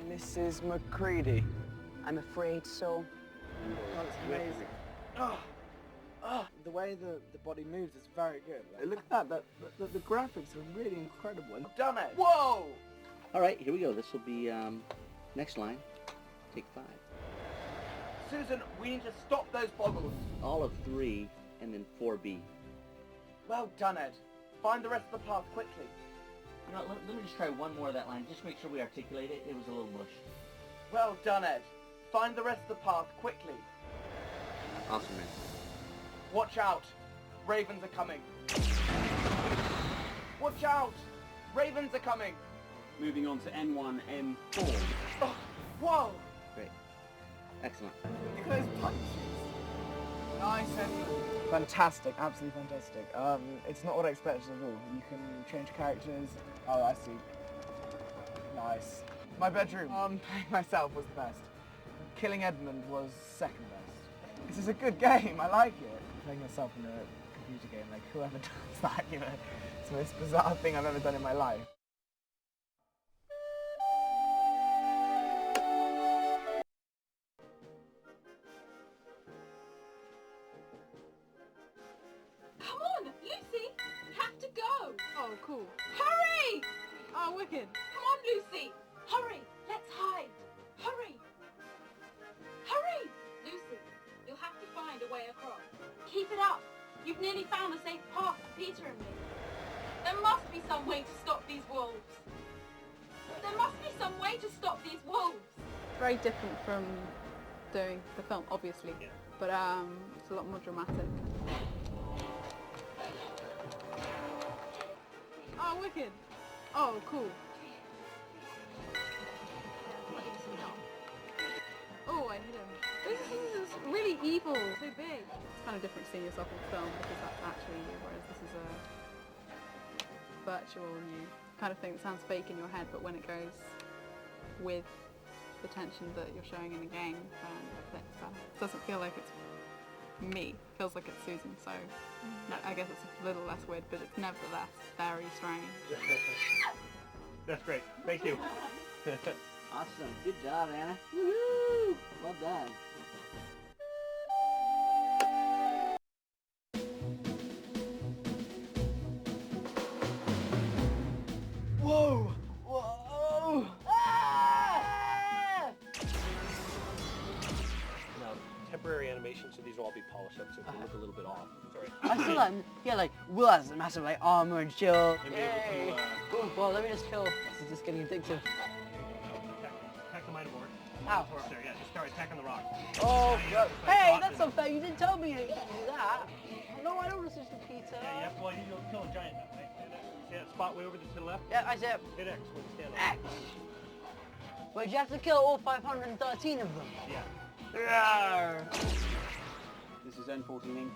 Mrs. McCready. I'm afraid so. Oh, it's amazing. The way the body moves is very good. Like, look at that. The graphics are really incredible. And done it. Whoa! All right, here we go. This will be next line. Take 5. Susan, we need to stop those boggles. All of 3 and then 4B. Well done, Ed. Find the rest of the path quickly. You know, let me just try one more of that line. Just make sure we articulate it. It was a little bush. Well done, Ed. Find the rest of the path quickly. Awesome, man. Watch out. Ravens are coming. Watch out. Ravens are coming. Moving on to N1, N4. Oh, whoa. Great. Excellent. Look at those punches. Nice, Edmund. Fantastic, absolutely fantastic. It's not what I expected at all. You can change characters. Oh, I see. Nice. My bedroom. Playing myself was the best. Killing Edmund was second best. This is a good game. I like it. Playing yourself in a computer game, like whoever does that, you know, it's the most bizarre thing I've ever done in my life. Come on, Lucy! You have to go! Oh, cool. Hurry! Oh, wicked. Come on, Lucy! Hurry! Let's hide! Hurry! Hurry! Lucy, you'll have to find a way across. Keep it up! You've nearly found a safe path for Peter and me. There must be some way to stop these wolves. There must be some way to stop these wolves. Very different from doing the film, obviously, but it's a lot more dramatic. Oh, wicked. Oh, cool. Oh, I hit him. This is really evil. So big. It's kind of different seeing yourself in film because that's actually you, whereas this is a virtual and you kind of thing that sounds fake in your head, but when it goes with the tension that you're showing in the game, then it fits better. It doesn't feel like it's me. It feels like it's Susan, so I guess it's a little less weird, but it's nevertheless very strange. That's great. Thank you. Awesome. Good job, Anna. Woohoo! Well done. Whoa! Whoa! Ah! Now, temporary animation, so these will all be polished up, so if they look a little bit off. Sorry. I saw that, yeah, like, Will has massive, like, armor and shield. Maybe able to, Cool, well, let me just kill. This is just getting addictive. attack the miner board. Ow. There, yeah, just start attacking the rock. Oh, Yeah, hey, that's unfair. You didn't tell me you could do that. No, I don't listen to Peter. Yeah, yep, well, you'll kill a giant now, right? See that spot way over to the left? Yeah, I see it. Hit X when you stand on X. Wait, you have to kill all 513 of them. Yeah. Yeah. This is N14 Inc.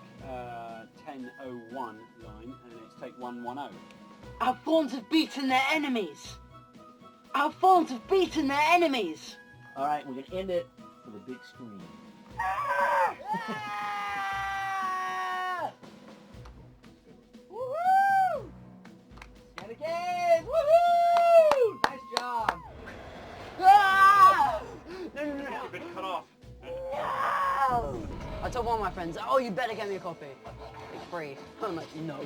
1001 line, and it's take 110. Our pawns have beaten their enemies. Our pawns have beaten their enemies. All right, we're gonna end it with a big scream. Woohoo! Get again! Woohoo! Nice job! Ah! No, no, no, no. You've been cut off. No! I told one of my friends, oh, you better get me a copy. It's free. I'm like, no.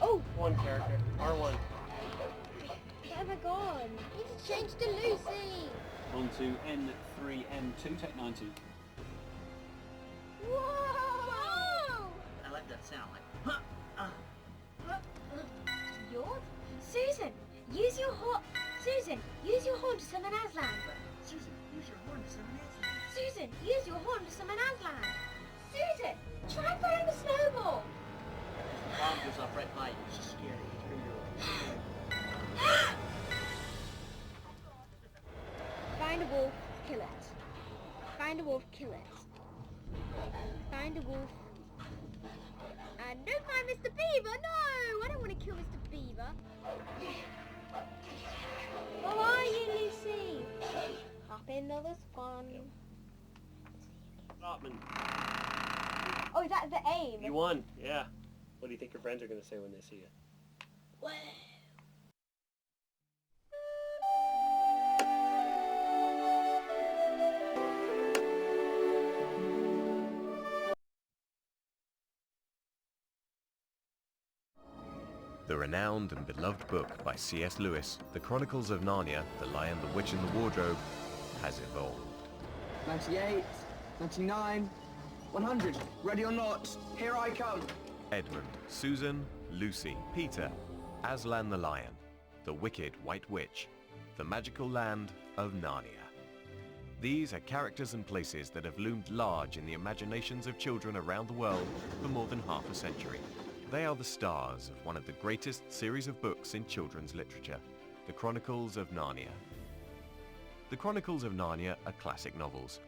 Oh, One character. R1. where have I gone? I need to change to Lucy. On to N3M2, take 92. Whoa! I like that sound, like, Yours? Susan, use your horn. Susan, use your horn to summon Aslan. Susan, use your horn to summon Aslan. Susan, use your horn to summon Aslan. Susan, try throwing a snowball. The bomb goes off right by you. She's scared. Find a wolf, kill it. Find a wolf, kill it. Find a wolf. And don't find Mr. Beaver, no! I don't want to kill Mr. Beaver. Where are you, Lucy? Hop in the this one. Stopman. Oh, that's the aim. You won, yeah. What do you think your friends are going to say when they see you? The renowned and beloved book by C.S. Lewis, The Chronicles of Narnia, The Lion, the Witch and the Wardrobe, has evolved. 98, 99, 100. Ready or not, here I come. Edmund, Susan, Lucy, Peter, Aslan the Lion, the Wicked White Witch, the magical land of Narnia. These are characters and places that have loomed large in the imaginations of children around the world for more than half a century. They are the stars of one of the greatest series of books in children's literature, The Chronicles of Narnia. The Chronicles of Narnia are classic novels,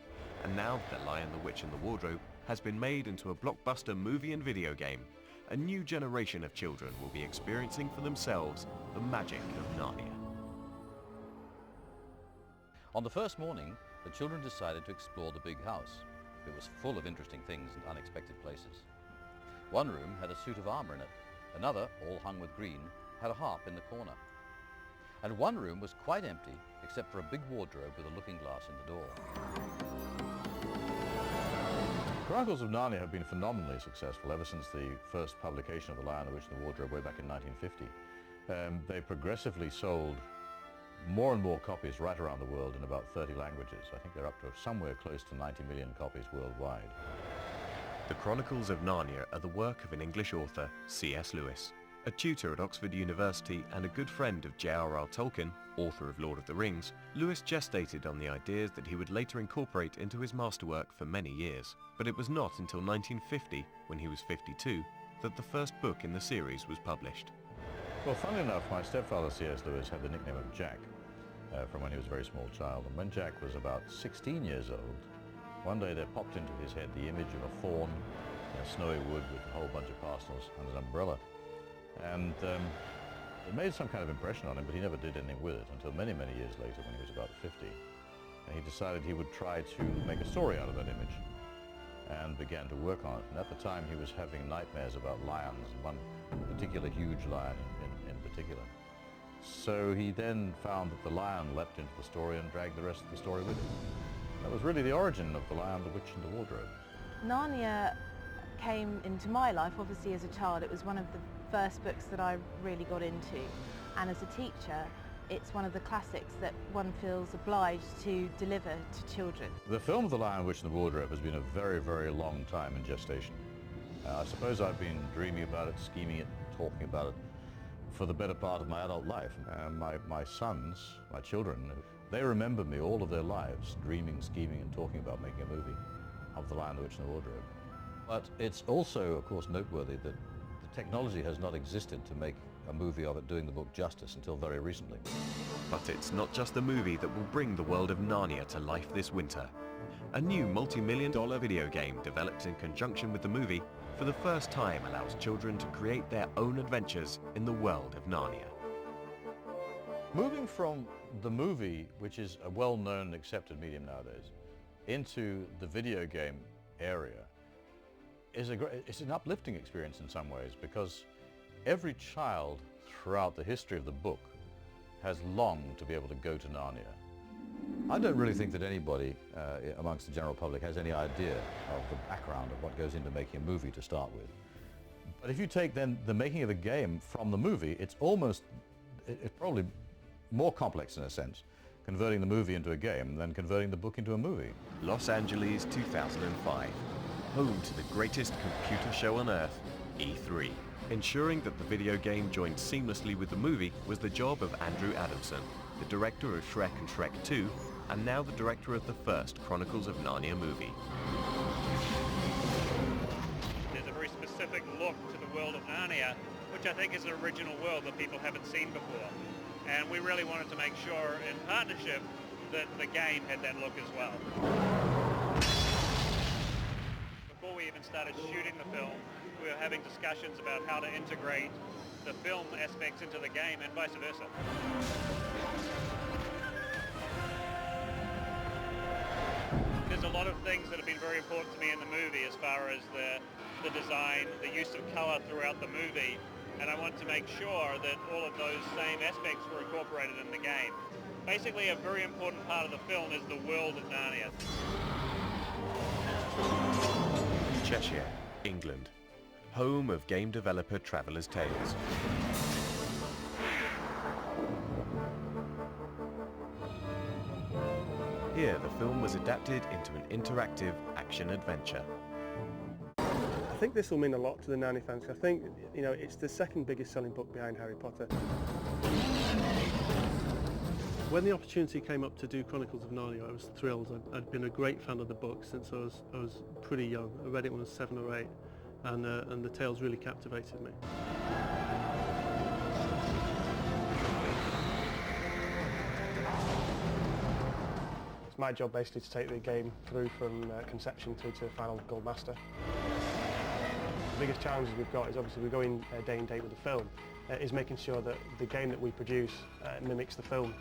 and now that The Lion, the Witch and the Wardrobe has been made into a blockbuster movie and video game, a new generation of children will be experiencing for themselves the magic of Narnia. On the first morning, the children decided to explore the big house. It was full of interesting things and unexpected places. One room had a suit of armor in it. Another, all hung with green, had a harp in the corner. And one room was quite empty, except for a big wardrobe with a looking glass in the door. Chronicles of Narnia have been phenomenally successful ever since the first publication of The Lion, the Witch and the Wardrobe way back in 1950. They progressively sold more and more copies right around the world in about 30 languages. I think they're up to somewhere close to 90 million copies worldwide. The Chronicles of Narnia are the work of an English author, C.S. Lewis. A tutor at Oxford University and a good friend of J.R.R. Tolkien, author of Lord of the Rings, Lewis gestated on the ideas that he would later incorporate into his masterwork for many years. But it was not until 1950, when he was 52, that the first book in the series was published. Well, funnily enough, my stepfather, C.S. Lewis, had the nickname of Jack from when he was a very small child. And when Jack was about 16 years old, one day there popped into his head the image of a fawn in a snowy wood with a whole bunch of parcels and an umbrella. And it made some kind of impression on him, but he never did anything with it until many, many years later when he was about 50. And he decided he would try to make a story out of that image and began to work on it. And at the time he was having nightmares about lions, one particular huge lion in particular. So he then found that the lion leapt into the story and dragged the rest of the story with him. That was really the origin of The Lion, the Witch and the Wardrobe. Narnia came into my life, obviously, as a child. It was one of the first books that I really got into. And as a teacher, it's one of the classics that one feels obliged to deliver to children. The film of The Lion, the Witch and the Wardrobe has been a very, very long time in gestation. I suppose I've been dreaming about it, scheming it, talking about it for the better part of my adult life. My sons, my children, they remember me all of their lives, dreaming, scheming and talking about making a movie of The Lion, the Witch and the Wardrobe. But it's also, of course, noteworthy that the technology has not existed to make a movie of it doing the book justice until very recently. But it's not just the movie that will bring the world of Narnia to life this winter. A new multi-million-dollar video game developed in conjunction with the movie for the first time allows children to create their own adventures in the world of Narnia. Moving from the movie, which is a well-known and accepted medium nowadays, into the video game area it's an uplifting experience in some ways, because every child throughout the history of the book has longed to be able to go to Narnia. I don't really think that anybody amongst the general public has any idea of the background of what goes into making a movie to start with. But if you take then the making of a game from the movie, it's probably more complex in a sense, converting the movie into a game than converting the book into a movie. Los Angeles 2005, home to the greatest computer show on earth, E3. Ensuring that the video game joined seamlessly with the movie was the job of Andrew Adamson, the director of Shrek and Shrek 2, and now the director of the first Chronicles of Narnia movie. There's a very specific look to the world of Narnia, which I think is an original world that people haven't seen before. And we really wanted to make sure, in partnership, that the game had that look as well. Before we even started shooting the film, we were having discussions about how to integrate the film aspects into the game and vice versa. There's a lot of things that have been very important to me in the movie as far as the design, the use of colour throughout the movie, and I want to make sure that all of those same aspects were incorporated in the game. Basically, a very important part of the film is the world of Narnia. Cheshire, England, home of game developer Traveller's Tales. Here, the film was adapted into an interactive action-adventure. I think this will mean a lot to the Narnia fans. I think, you know, it's the second biggest selling book behind Harry Potter. When the opportunity came up to do Chronicles of Narnia, I was thrilled. I'd been a great fan of the book since I was pretty young. I read it when I was 7 or 8, and the tales really captivated me. It's my job basically to take the game through from conception through to final gold master. The biggest challenges we've got is obviously we're going day and date with the film, is making sure that the game that we produce mimics the film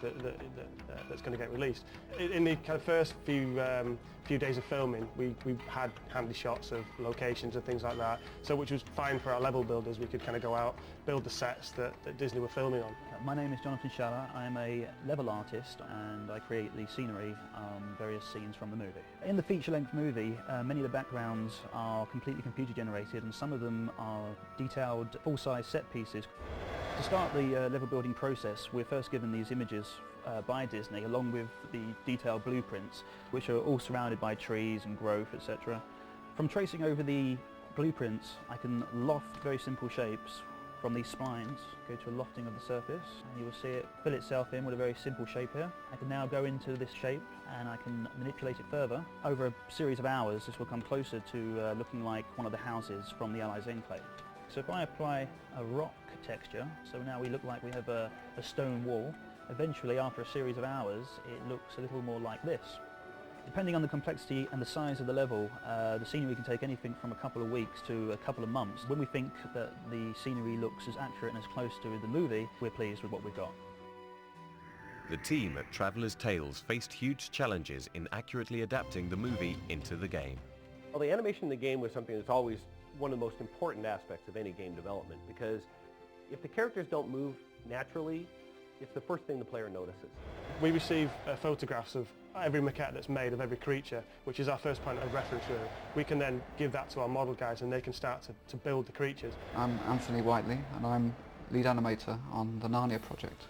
that's going to get released. In the kind of first few days of filming, we had handy shots of locations and things like that, so which was fine for our level builders. We could kind of go out, build the sets that Disney were filming on. My name is Jonathan Schaller. I'm a level artist and I create the scenery on various scenes from the movie. In the feature-length movie, many of the backgrounds are completely computer generated and some of them are detailed full-size set pieces. To start the level building process, we're first given these images by Disney along with the detailed blueprints, which are all surrounded by trees and growth, etc. From tracing over the blueprints, I can loft very simple shapes from these splines, go to a lofting of the surface, and you will see it fill itself in with a very simple shape here. I can now go into this shape and I can manipulate it further. Over a series of hours, this will come closer to looking like one of the houses from the Allies enclave. So if I apply a rock texture, so now we look like we have a stone wall, eventually after a series of hours it looks a little more like this. Depending on the complexity and the size of the level, the scenery can take anything from a couple of weeks to a couple of months. When we think that the scenery looks as accurate and as close to the movie, we're pleased with what we've got. The team at Traveller's Tales faced huge challenges in accurately adapting the movie into the game. Well, the animation in the game was something that's always one of the most important aspects of any game development, because if the characters don't move naturally, it's the first thing the player notices. We receive photographs of every maquette that's made of every creature, which is our first point of reference really. We can then give that to our model guys and they can start to build the creatures. I'm Anthony Whiteley and I'm lead animator on the Narnia project.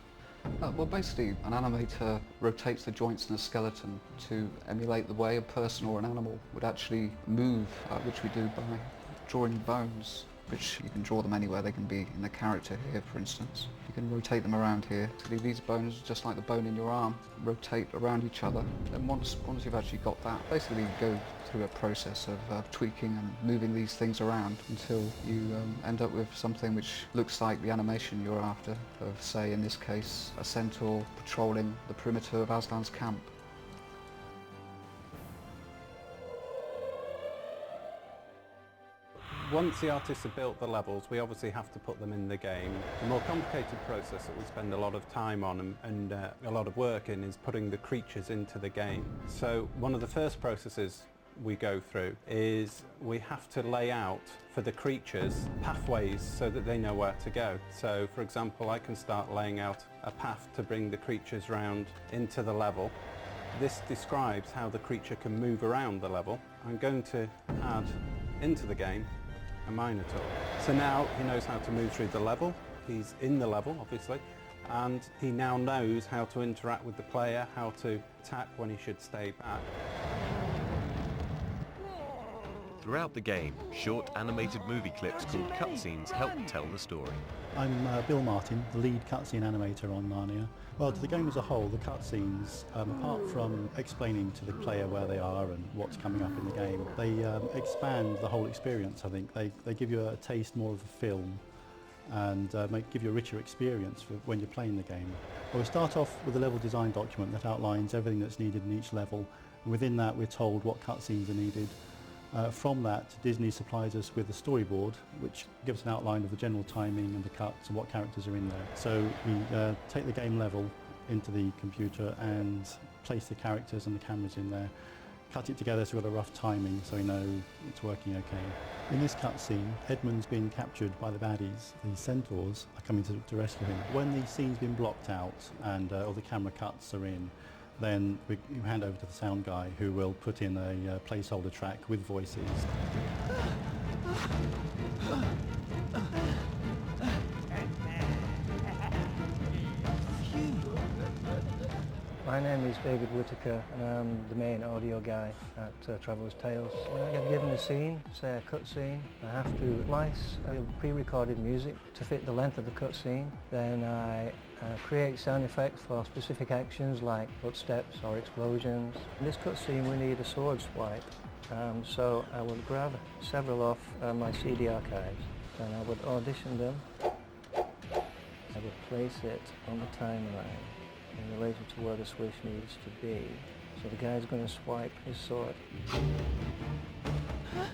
Well, basically an animator rotates the joints in a skeleton to emulate the way a person or an animal would actually move, which we do by drawing bones, which you can draw them anywhere. They can be in the character here, for instance. You can rotate them around here. These bones, just like the bone in your arm, rotate around each other. Then once you've actually got that, basically you go through a process of tweaking and moving these things around until you end up with something which looks like the animation you're after, of, say, in this case, a centaur patrolling the perimeter of Aslan's camp. Once the artists have built the levels, we obviously have to put them in the game. The more complicated process that we spend a lot of time on and a lot of work in is putting the creatures into the game. So one of the first processes we go through is we have to lay out for the creatures pathways so that they know where to go. So for example, I can start laying out a path to bring the creatures round into the level. This describes how the creature can move around the level. I'm going to add into the game a Minotaur. So now he knows how to move through the level. He's in the level, obviously, and he now knows how to interact with the player, how to attack when he should stay back. Throughout the game, short animated movie clips called cutscenes help tell the story. I'm Bill Martin, the lead cutscene animator on Narnia. Well, to the game as a whole, the cutscenes, apart from explaining to the player where they are and what's coming up in the game, they expand the whole experience, I think. They give you a taste more of the film and give you a richer experience for when you're playing the game. Well, we start off with a level design document that outlines everything that's needed in each level. And within that, we're told what cutscenes are needed. From that, Disney supplies us with a storyboard, which gives an outline of the general timing and the cuts and what characters are in there. So we take the game level into the computer and place the characters and the cameras in there, cut it together so we've got a rough timing so we know it's working okay. In this cutscene, Edmund's been captured by the baddies. The centaurs are coming to rescue him. When the scene's been blocked out and all the camera cuts are in, then we hand over to the sound guy who will put in a placeholder track with voices. My name is David Whitaker and I'm the main audio guy at Traveller's Tales. When I get given a scene, say a cutscene, I have to splice pre-recorded music to fit the length of the cutscene. Then I create sound effects for specific actions like footsteps or explosions. In this cutscene we need a sword swipe, so I would grab several off my CD archives and I would audition them. I would place it on the timeline in relation to where the switch needs to be. So the guy's going to swipe his sword. Huh?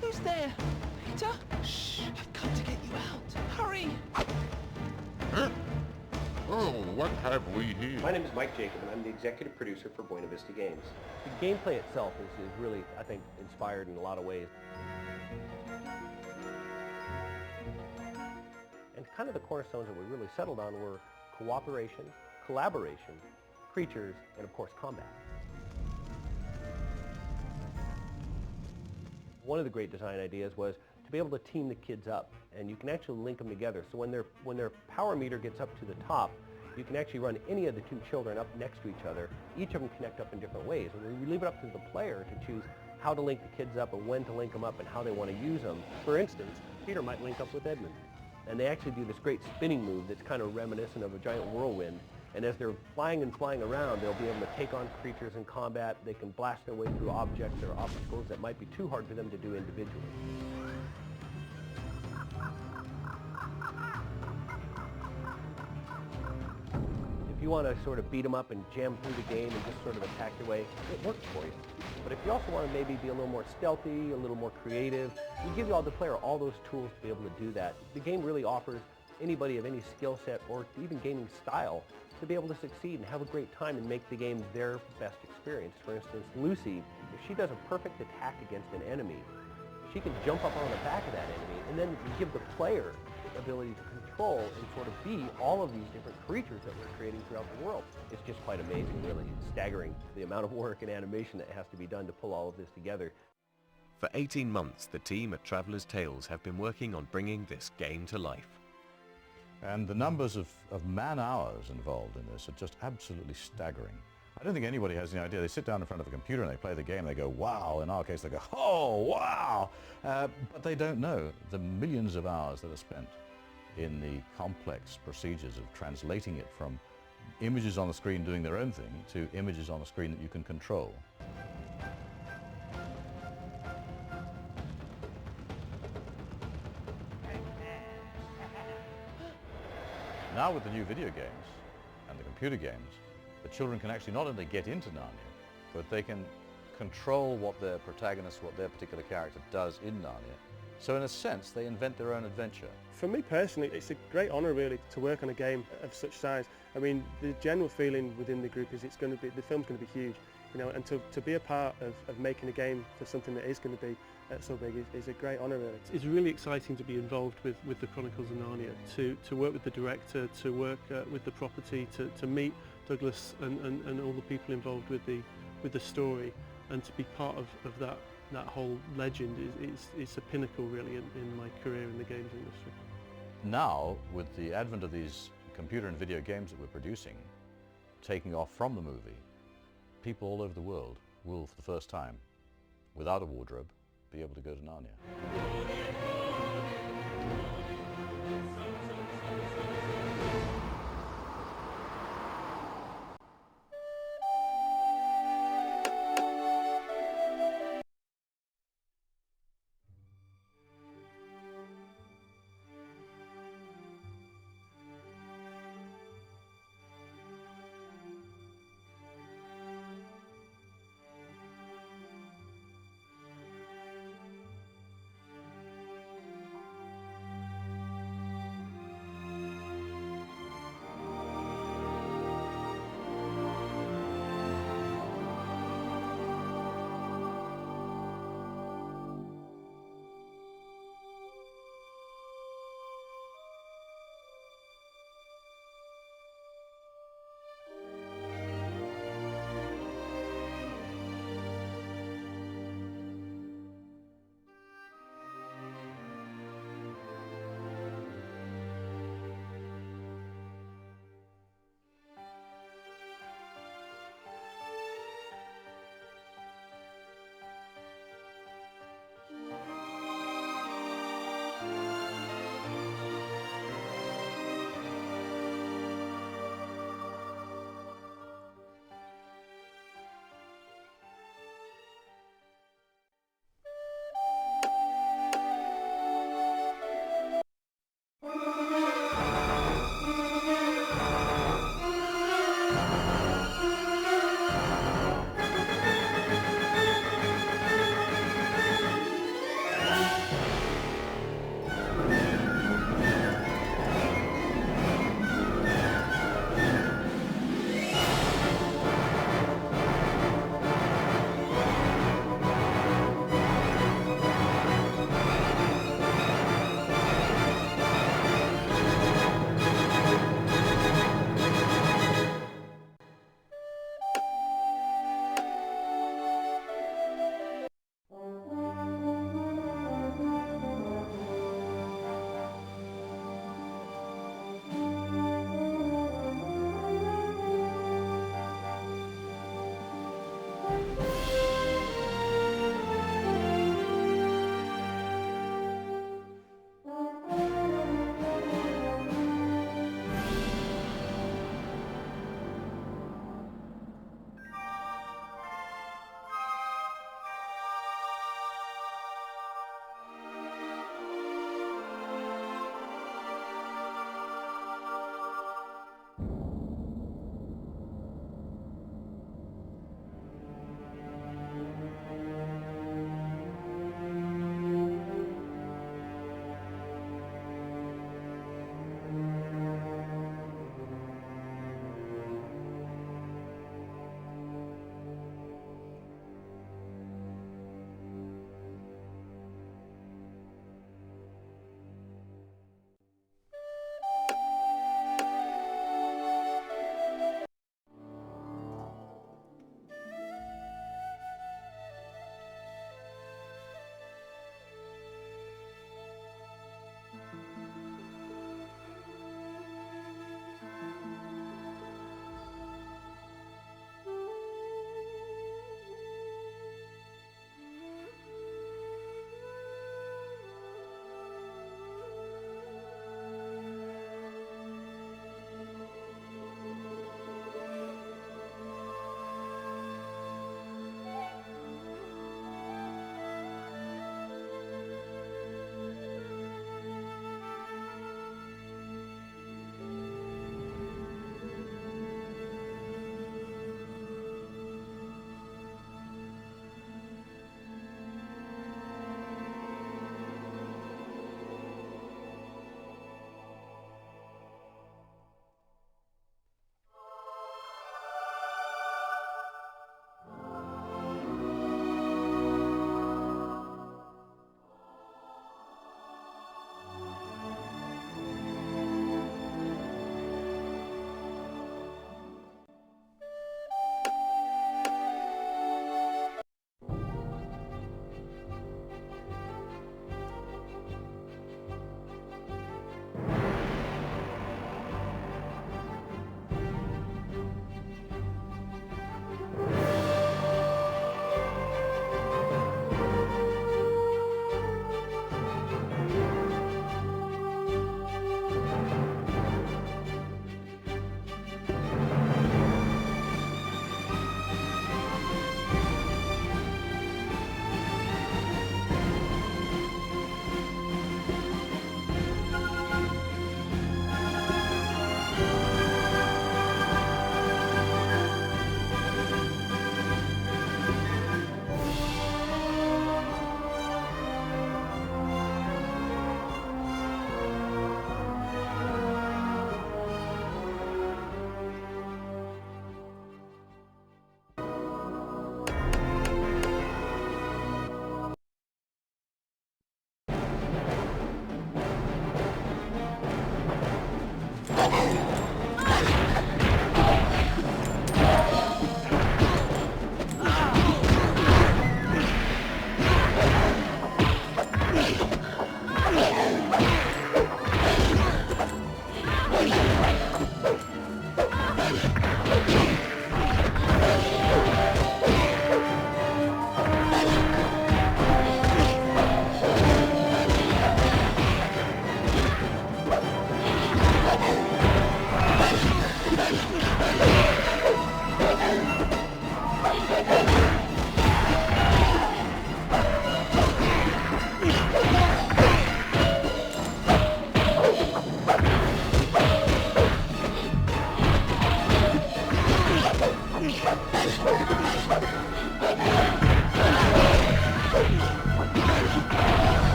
Who's there? Peter? Shh! I've come to get you out. Hurry! Huh? Oh, what have we here? My name is Mike Jacob, and I'm the executive producer for Buena Vista Games. The gameplay itself is really, I think, inspired in a lot of ways. And kind of the cornerstones that we really settled on were cooperation, collaboration, creatures, and of course combat. One of the great design ideas was to be able to team the kids up, and you can actually link them together. So when their power meter gets up to the top, you can actually run any of the two children up next to each other. Each of them connect up in different ways, and we leave it up to the player to choose how to link the kids up and when to link them up and how they want to use them. For instance, Peter might link up with Edmund, and they actually do this great spinning move that's kind of reminiscent of a giant whirlwind. And as they're flying and flying around, they'll be able to take on creatures in combat. They can blast their way through objects or obstacles that might be too hard for them to do individually. If you want to sort of beat them up and jam through the game and just sort of attack your way, it works for you. But if you also want to maybe be a little more stealthy, a little more creative, we give you all the player all those tools to be able to do that. The game really offers anybody of any skill set or even gaming style to be able to succeed and have a great time and make the game their best experience. For instance, Lucy, if she does a perfect attack against an enemy, she can jump up on the back of that enemy and then give the player the ability to control and sort of be all of these different creatures that we're creating throughout the world. It's just quite amazing, really. It's staggering, the amount of work and animation that has to be done to pull all of this together. For 18 months, the team at Traveller's Tales have been working on bringing this game to life. And the numbers of man-hours involved in this are just absolutely staggering. I don't think anybody has any idea. They sit down in front of a computer and they play the game, they go, wow. In our case, they go, oh, wow. But they don't know the millions of hours that are spent in the complex procedures of translating it from images on the screen doing their own thing to images on the screen that you can control. Now with the new video games and the computer games, the children can actually not only get into Narnia, but they can control what their protagonist, what their particular character does in Narnia. So in a sense, they invent their own adventure. For me personally, it's a great honour really to work on a game of such size. I mean, the general feeling within the group is the film's going to be huge, you know, and to be a part of making a game for something that is going to be so big is a great honour really. It's really exciting to be involved with the Chronicles of Narnia, to work with the director, to work with the property, to meet Douglas and all the people involved with the story, and to be part of that whole legend is a pinnacle really in my career in the games industry. Now, with the advent of these computer and video games that we're producing, taking off from the movie, people all over the world will, for the first time, without a wardrobe, be able to go to Narnia.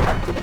Activate.